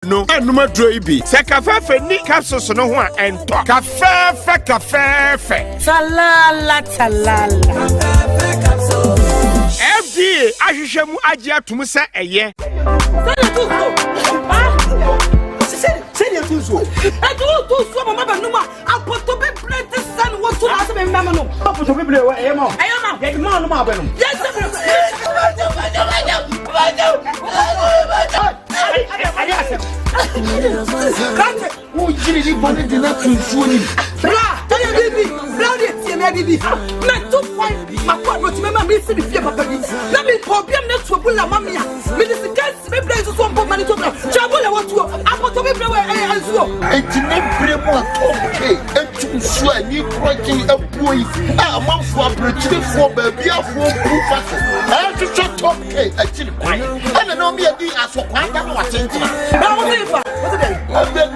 no anuma dro ibi se kafefe ni capsules no ho a ento kafefe talala kafefe capsules FDA ahwehwemu age atum se eye Send tu so. Tu so mama ba numa apoto be plenty san wo to aso be mama no. apoto be ble e mo. Ayama. Get ma no ma ba no. Yes. Kante wo jiri ni bone de na tunsuo ni. Bra, tell bibi. Bra de tie me bibi. Me 2 point makwa no time ma me se bi fie papa bi. Na me problem na to bula mama ya. Me dis can't be play so mpo mani to bra. Chabula wo to apoto be ble ansuo. Etine bremo okay. Etunsuo ani kroki abuoi. Ah manfo abrechirefo ba bia fo pufa. Ah to top K achiri kwan. Ana no me adi aso kwan da no watentina. Na wo dey fa. What dey?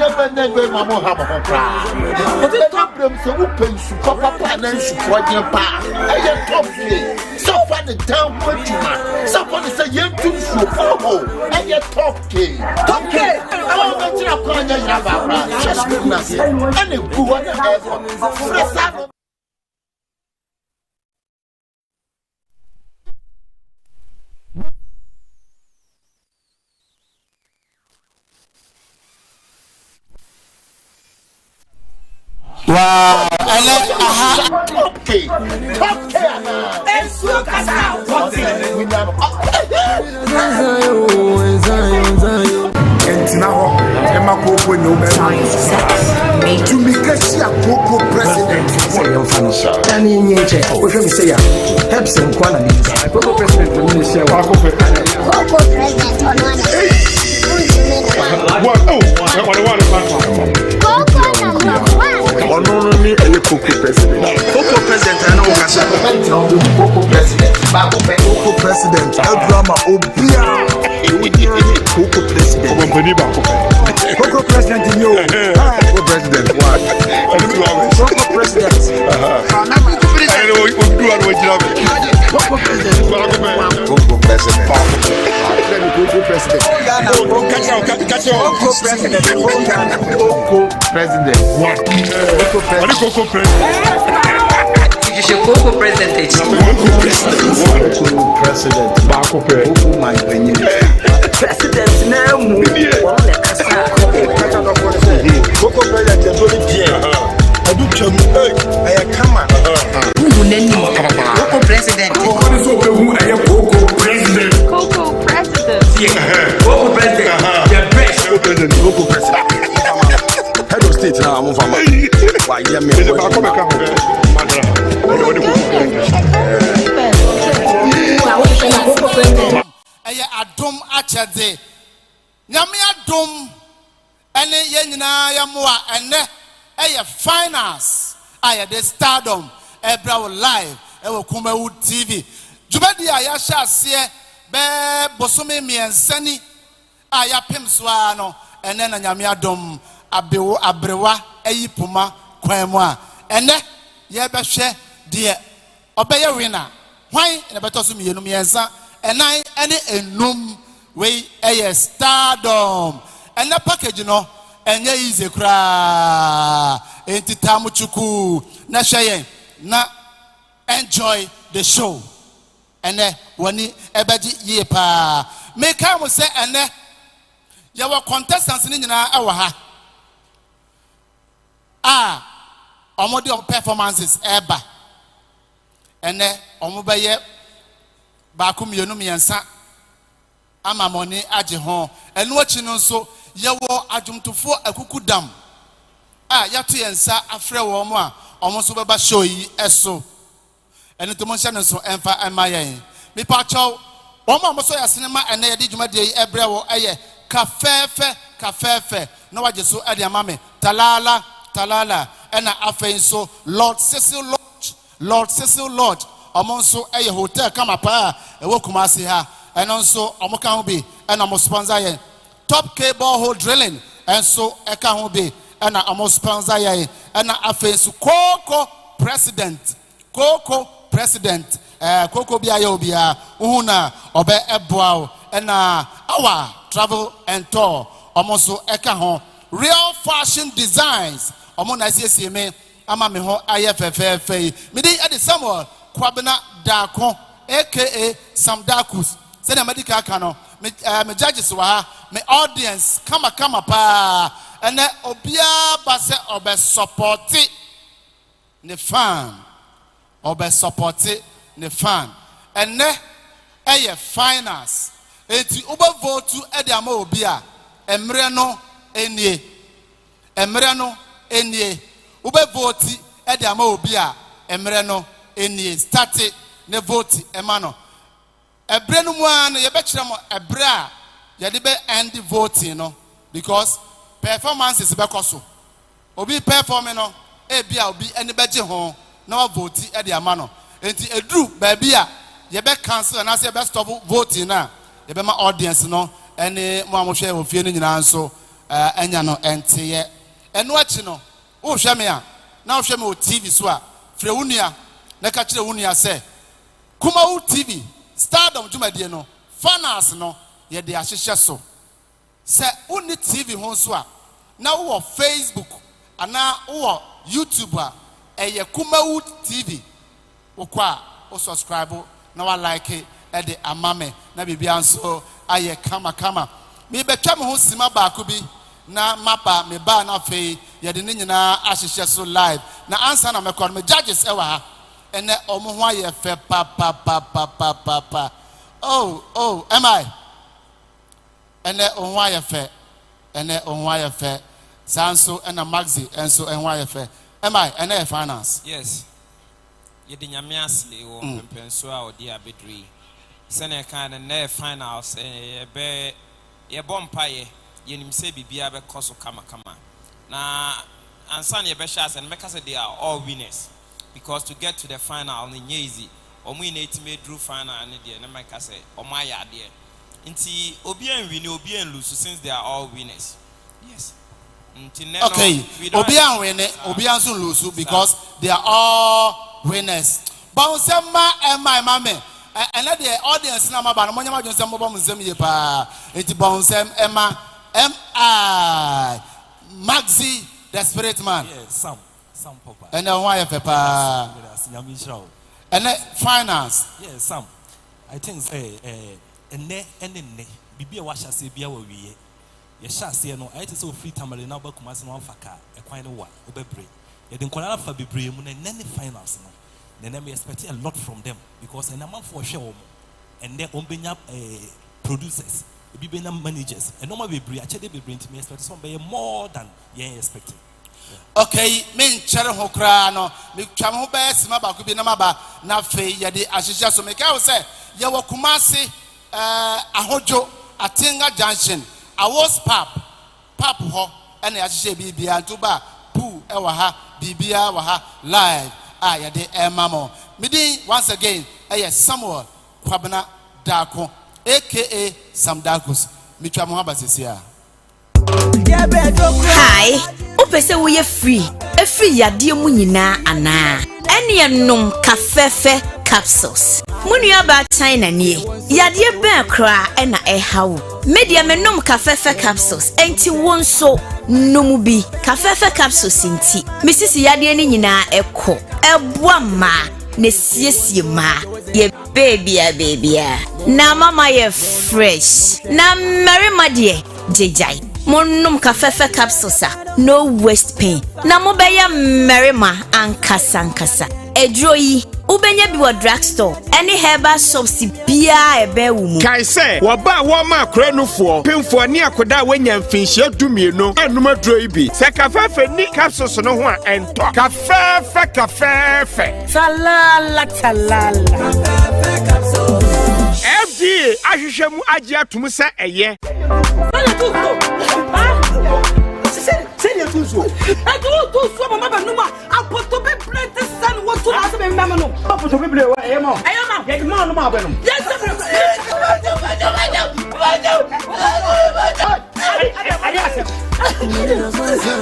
Never mama have a cry. What is top them so open su papa and then su project pa. I top K. So far the town what you man. Somebody say you too so oh. I top K. Top K. Oh, but you are calling your Java. Just nothing. And if you want to have Wow, top K. Ensuo kasa. entina ho ema koko no be to me kasia koko president Tani nyeche o hwe mi se ya helps en kwa na ni koko president ni se wa koko president onwana what oh one koko number 1 ono ni ele koko president na o kasa koko president ba koko president drama obia koko president company ba koko president ni o koko president what koko president I know you do and what you have koko president koko president koko president catch koko president koko president what koko president Koko president. President. Bako pe. Koko my penny. president na mu wona kasa Koko president do it here. Adu twam. Aya kama. Ngu nani Koko president. Koko ni so be hu aya Koko president. Koko president. Koko president. The best. Koko president. Koko president. Head of state na am fama. Wa ye me. Bako be ka ho. Madra. Aya adom achede nyame adom ene ye nyina ya moa ene eye finance aya the Stardom ebra live ewo Kumawood TV jubadi aya sha ase be bosome miensani aya pemsoa no ene na nyame adom abewo abrewa ayipuma kwan mu a ene ye behwe de obeye winner hwan na beto so mienu miensa enan ene enum we eye Stardom ene package no enye easy kra entitam chuku na hweye na enjoy the show ene woni ebeji ye pa make am say ene ye were contestants ni nyina e wa ha omodi of performances eba ene omobeye ba ku mienu miensa ama moni age ho enu achi no nso yewo adwumtofo akuku dam yato yensa afre wo mo a omo so beba show yi eso enu to mo hye no so emfa emayen mi pa chaw omo so ya sinema ene ye di dwuma de yi ebre wo eye kafefe no waje so ade amame talala ena afen so Lord Cecil Lodge omonso eye hotel kama pa ewo Kumasi ha eno nso omoka ho bi ena mo sponsor ye Top K borehole drilling enso eka ho bi ena omo sponsor ye ena afen so Koko president Koko bia ye obia uhuna obe eboa ena our travel and tour Omoso eka ho real fashion designs. Omo na sie me ama me ho ayefefefe. Me di ade Samuel Kwabena Dako aka Sam Dakus. Say the medical kano me judges wa ha me audience kama pa ene obia ba se obe support ne fan obe support ne fan ene eye finance enti obe vote e ama obi a emre no enie obe vote e ama obi a emre no enie start ne vote emano ebre no mu an ye be kire mo ebre a ye de be end voting no because performances be koso obi performing no e bia obi eni be je ho na vote e de ama no enti edru ba bia ye be cancel na say be stop voting na ye be ma audience no eni mo amhwe e ofie no nyina nso enya no ente ye eno achi no wo hwe me a na wo hwe me o TV so a fre wunia na ka kire wunia say Kumawood TV Stardom jumadie no finance no ye de ahyehye so se uni TV ho so a na wo Facebook ana wo YouTube a eye Kumawood TV wo kwa wo subscribe na wa like e de amame na bibia nso aye kama me betwa me ho sima ba ko bi na mapa me ba na fe ye de nyina ahyehye so live na answer na me call me judges e wa ha ene omo ho aye fe pa oh am I ene onho aye fe sanso ena maxi enso enho aye fe am I ene finance yes ye de nyame ase wo pempenso a odi abedri sene kan na finance ye be ye bompa ye nim se bibia be koso kama na ansan ye be sha ase make say they are all winners because to get to the final ni easy omo ina etime drew final and there na make say omo aya there nti obi an win obi an lose since they are all winners yes okay obi an win obi an so lose because they are all winners bounce ma my mama and let the audience na ma ba no nyama jonse mo bom nsem ye pa nti bounce Emma MI Maxi the spirit man yes some papa and then why papa and finance yes some I think say ene bibia wa hya se bia wa wiye ye hya se no I think so free tamale na ba kuma se no afaka e kwan no wa obebre ye de nkola fa bebre mu na nene finance no nene me expect a lot from them because en amam for hwe wo and then ombenya producers bibena managers and normal bebre a chede bebre ntime expect some be more than ye expecting. Okay, men chere ho kra no me twam ho ba sima ba ko bi na maba na fe ye de ahyehye so me ka wo se ye wo Kumasi ahojo Atinga junction awos pap ho ene ahyehye bibia to ba pu e wa ha bibia wa ha live ye de emamo me din once again Samuel Kwabena Dako aka Sam Dakus me twam ho ba sesia. Hi, opese wo ye free yade mu nyina ana ene nom kafefe capsules munua ba China nie yade ben kra ena ehawo media menom kafefe capsules enti wonso nomu bi kafefe capsules enti misisi yade ni nyina ekọ eboa ma ne siesie ma ye baby na mama ye fresh na marima de jejai monum kafefe capsules no waste pain na mobeya merima ankasa edro yi ubenya bi wa drugstore any herbal shops bia ebe wu mu kai se wo ba wo ma akranufo pemfo ani akoda wanya mfinhia dumienu anum adro yi bi se kafefe ni capsules no ho a ento kafefe talala kafefe capsules FD ahwehwemu age atum se eye tuzo tuzo mama ba numa apoto be plate san what to aso be mama no apoto be ble wa eyama ye ma no ma ba no yes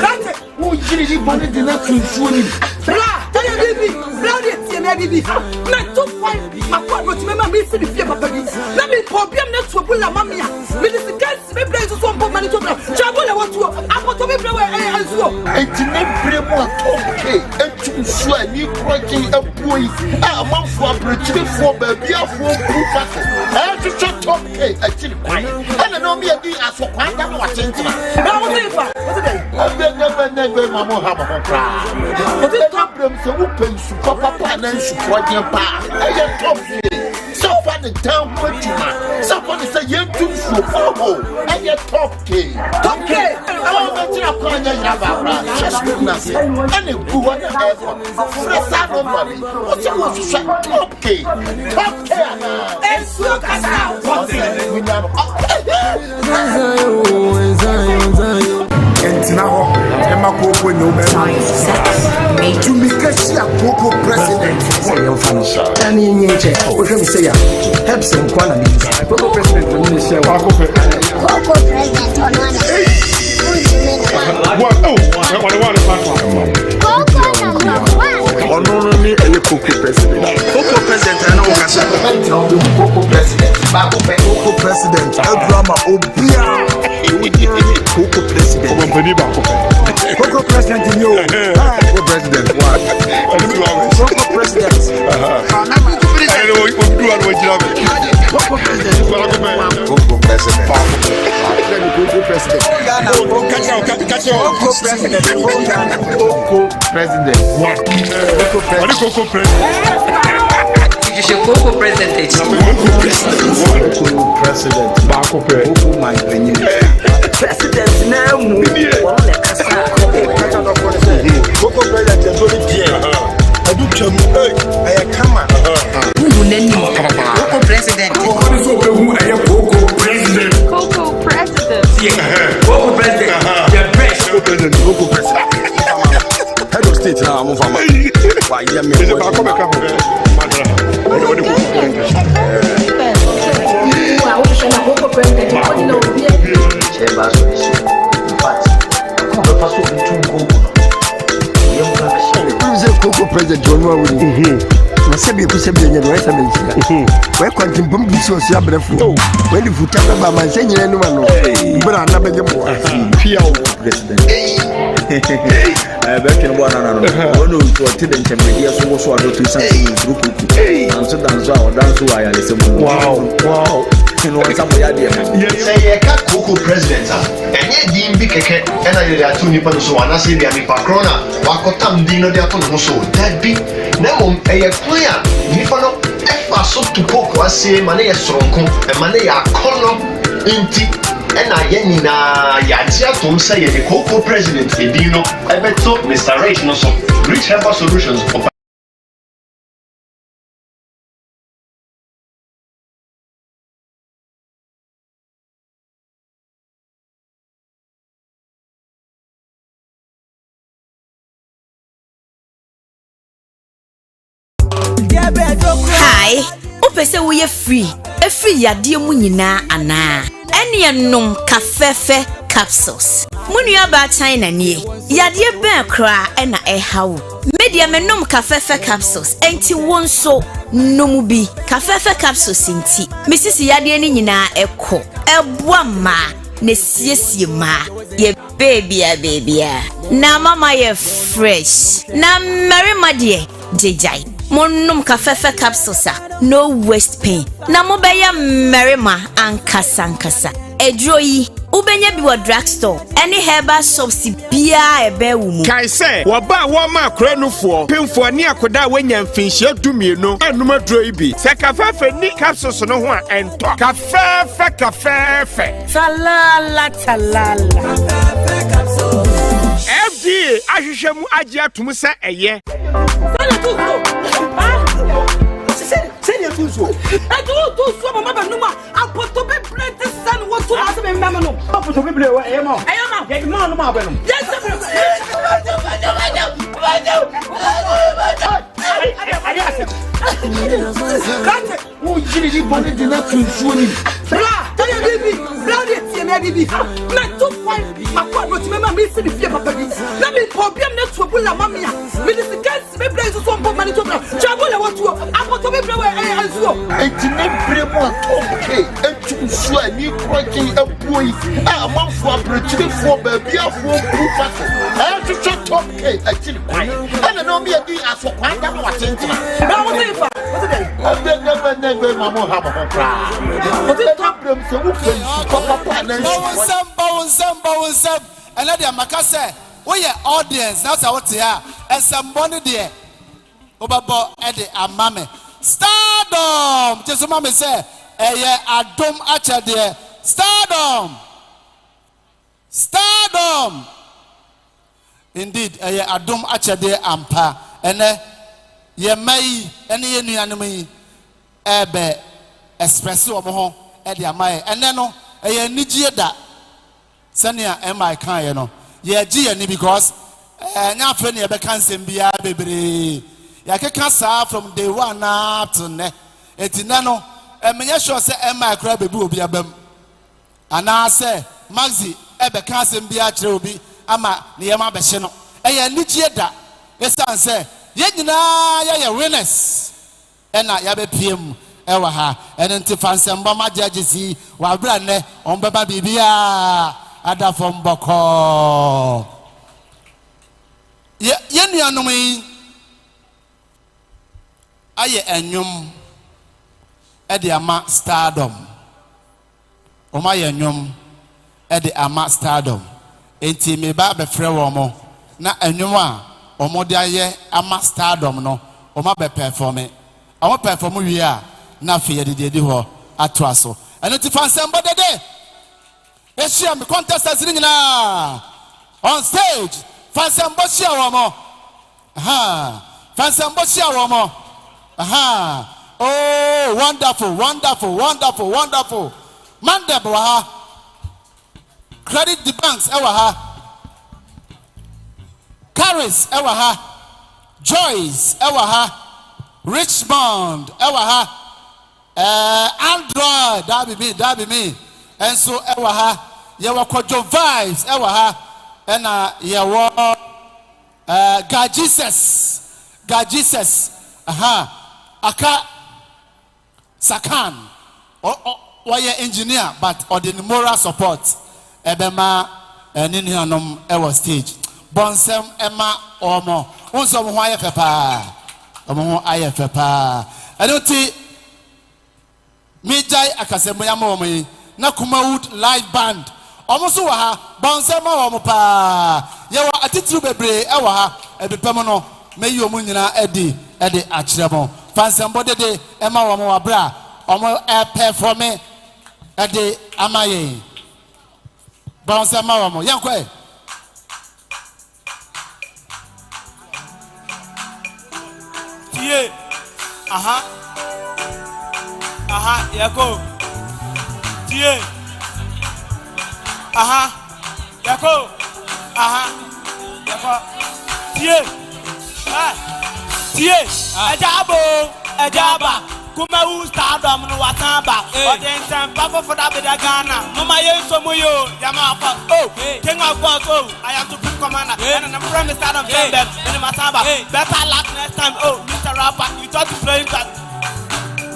kante wo jiri di bone de na tunsuo ni bra tell you baby bra de tie baby. Na 2 point my quad roti me me see the fear papa bi. Na me problem na to bula mamia. Me this guys me play so pop money to. Chabula what to apoto me play ansuo. Enti me bremo okay. Etu so ani kroki abuyi. Ah manfo abrechire fo baby afo pufa. To top okay actually kwai. And no me adi asokwan da no watentina. Na what if? What's that? Never mama have a cry. But the problem so open super papa and super pa. I am top. So far the town put you man. Someone is a young too so oh. I am top K. Top K. Oh, but you are calling your just goodness. And a good one ever. Fresh out of money. What you want to say? Top K. Top K. And so cast what's it? We never. And now, Emma Coco, no better. To make a share Coco president. And in nature, what can we say? Help some quality. Coco president, the minister, Coco president on one. What? Oh, Coco number 1. Oh, no, Coco president. Coco president, I know Coco president. Coco president. Drama, Obia. Coco president. Coco president in you. Coco president. What? Coco president. I know what you do and what you have. Coco president. Coco president. Coco president. Catch your Coco president. Coco president. What? Coco president. Coco president. Coco president. Coco my president now. Coco president is very dear. I do come. I come on. Coco president. Coco president. Coco president. Coco president. The best. Coco president. Coco president. Head of state now. I'm from. Why you me? Coco president John Wawuri. Na sabi ku sabi nya no esa mentia. We kwantim bom bi so so abrafo. We ni futa ba man se nyina no no. Bra na be mo. Pia o president. Back in one another. One to attend the intermediate so to say group. And so dance or dance who I listen. Wow. You know somebody idea. Say a cat Coco president. And yet Dean Bicke and I are 2 nippon so and I say they are Pacrona. Wakotam Dino de Aton so that be no a clear Nippon F so to Coco I say Mane strong and Mane a column inti. And I yenina Yatia Tom say the Coco president Edino. I bet so Mr. Rage no so Rich Helper Solutions. Hi, upese wo ye free. E free yade mu nyina ana. Ene enom kafefe capsules. Munua ba China nie. Yade ben kra e na e hawo. Media menom kafefe capsules. Enti wonso nomu bi. Kafefe capsules nti. Misisi yade ni nyina ekọ. Eboa ma ne siesie ma. Ye baby. Na mama ye fresh. Na marima de jejai. Monum kafefe capsules no waste pain. Na mo be ya merima ankasa. Edro yi ubenya bi wa drugstore. Any herbal shops bia ebe wu mu. Kai say wo ba wo ma akranufo pemfo ni akoda wanya mfinhia dumienu anum adro yi bi. Se kafefe ni capsules no ho a ento. Kafefe. Talala. Kafefe capsules. FDA ahwehwemu agi atum se eye. Senior tuzo. I do so mama numa. Apoto be plenty san what to ask me mama no. Apoto be ble e mo. Get man no ma be no. Yes sir. Who jiri body di na tuzo ni. Bra, tell baby. Bra dey tie me baby. Na 2 point my quad roti me see the fear papa bi. Na me problem na to bula mamia. Me this guys me play so pop money to. Chabula Enti bremo top K etu so ani kroje abuoi a manfo abrechirefo baabiafo kufa so top K achiri kwan ana no me adi asokwan da wa tentina na wo dey fa wo dey never mamo ha mo kra wo dey top brem se wo pensu papa na bawonsam and let the makase we your audience now say what here and some money there obabo e de amame Stardom just mama say adom acha there Stardom indeed adom acha there ampa ene ye mai ene ye nuanom yi ebe express omo ho e de amaye ene no nigie da senia am kan ye no ye gi ye ni because nya afre ne be kan sem bia bebre ya keka saa from day one up to ne etina no menye sure say am kra bebu obi abam ana say maxi e be kan sem bia kire obi ama ne ye ma be hye no nigie da esan say ye nyina ye winners ena ya be piem ewa ha enti fansem ma judges wa bra ne on beba bibia ada from boko ye nuanom yi aye enwom e de ama Stardom o ma ye enwom e de ama Stardom enti me ba be frɛ wo mo na enwom a o mo de aye ama Stardom no o ma be perform wi a na fe ye de ho ato aso enti fansem bodede Eshia me contestants nyina on stage fansem boshia womo fansem boshia womo oh wonderful Mandem wa ha Credit the banks ewa ha Caris ewa ha Joyce ewa ha Richmond ewa ha Android that be me and so ewa ha yewa kojo vibes ewa ha ena yewa God Jesus aka Sakan why engineer but or the moral support ebema nini anom ewa stage bonsem ema omo unso mo aye fepa omo aye fepa enoti mijai akasemo ya mo yi na Kumawood live band omuso wa ha bonsema wa mo pa ye wa atitru bebre e wa ha ebepem no meyi omu nyina edi akyeremo fansembo dede e ma wa mo wa bra omo perform edi amaye bonsema wa mo yankwe tie aha yako tie yako tie tie ejaba Kumawood Stardom no watamba odensen papa for that beda Ghana mama yenso moyo yama king of boss I am to put commander and I'm from Stardom them in matamba better luck next time Mr. Rapper you thought to play that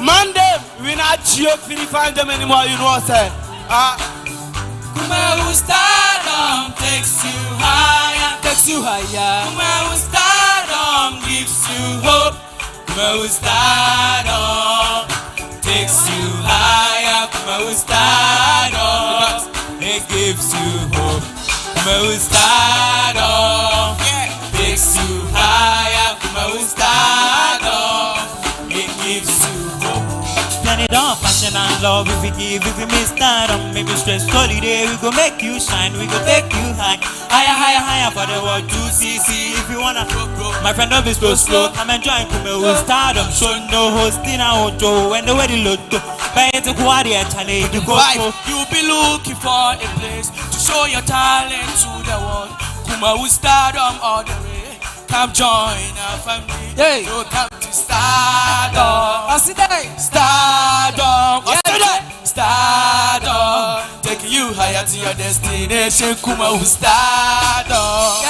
Monday we not joke for find them anymore you know what I say Kumawood Stardom takes you higher Kumawood Stardom gives you hope Kumawood Stardom takes you higher Kumawood Stardom it gives you hope Kumawood Stardom takes you higher Kumawood Stardom it gives you hope Planet on passion and love if we give if we miss Stardom maybe stress holiday we go make you shine we go take you higher for the world to see if you wanna my friend don't be slow I'm enjoying Kumawood Stardom show no hosting out when the wedding lotto you'll be looking for a place to show your talent to the world Kumawood Stardom all the way come join our family so come to Stardom Stardom taking you higher to your destination Kumawood Stardom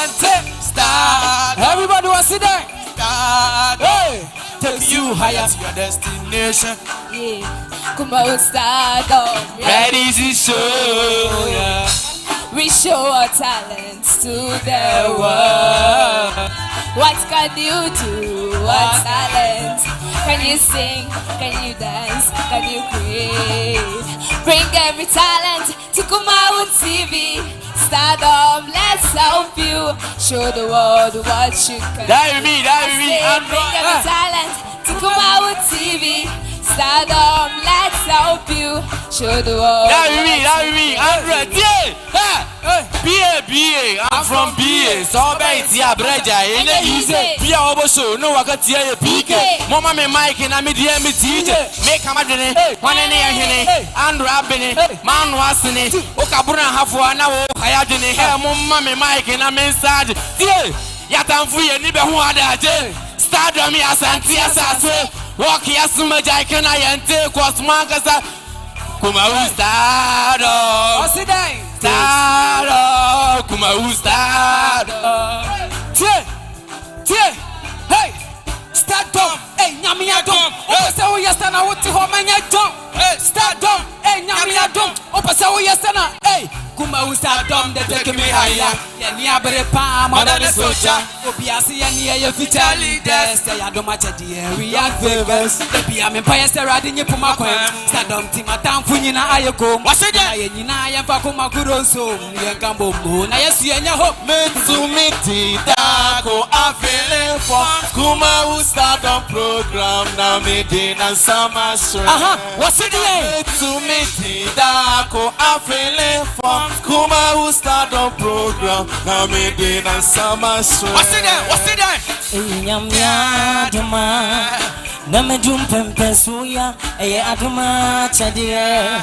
everybody was sit there take you higher to your destination. Yeah, Kumawood Stardom. Ready to show, yeah. We show our talents to the world. What can you do? What talent? Can you sing? Can you dance? Can you create? Bring every talent to Kumawood TV. Stardom, let's help you. Show the world what you can do. Bring every talent to Kumawood TV. Stardom, let's help you. Show the world. BA, I'm from BA. So bad, yeah, Breja. And then you say, Pia Oboso, no, I got here, PK. Mama, me Mike, and I'm a DM teacher. Make a madene, one and Andrew Abene, Man was in it. Okabuna half 1 hour, I had in here, Mama, Mike, and I'm inside. Yatam free and never one day. Stardom, yes, and Tia. Walk here, Sumaja, can I enter? Cos Mancasa. Kumawood Stardom. Stardom. Kumawood Stardom. Hey, Stardom. Hey, Nyamia Dom. Opasa Yastana, what to Homania Dom. Stardom. Hey, Nyamia Dom. Opasa Yastana. Hey, Kumawood Stardom, they take me higher. Yania Berepa, Madame Socha. Obiasi and your future leaders. They are the match at the area favors. The PM Empire Radin Pumako. Stardom Timatan Funina Ayako. What's it? I am Fakuma Kuronso. Yangambo Moon. I see any hope. Mitsumiti Dako. I feel for Kumawood Stardom program. Now meeting and summer show. What's it? Mitsumiti Dako. I feel for Kumawood Stardom program. Now meeting and summer show. What's it? Nyamya duma na medum pempesuya eye aduma chadie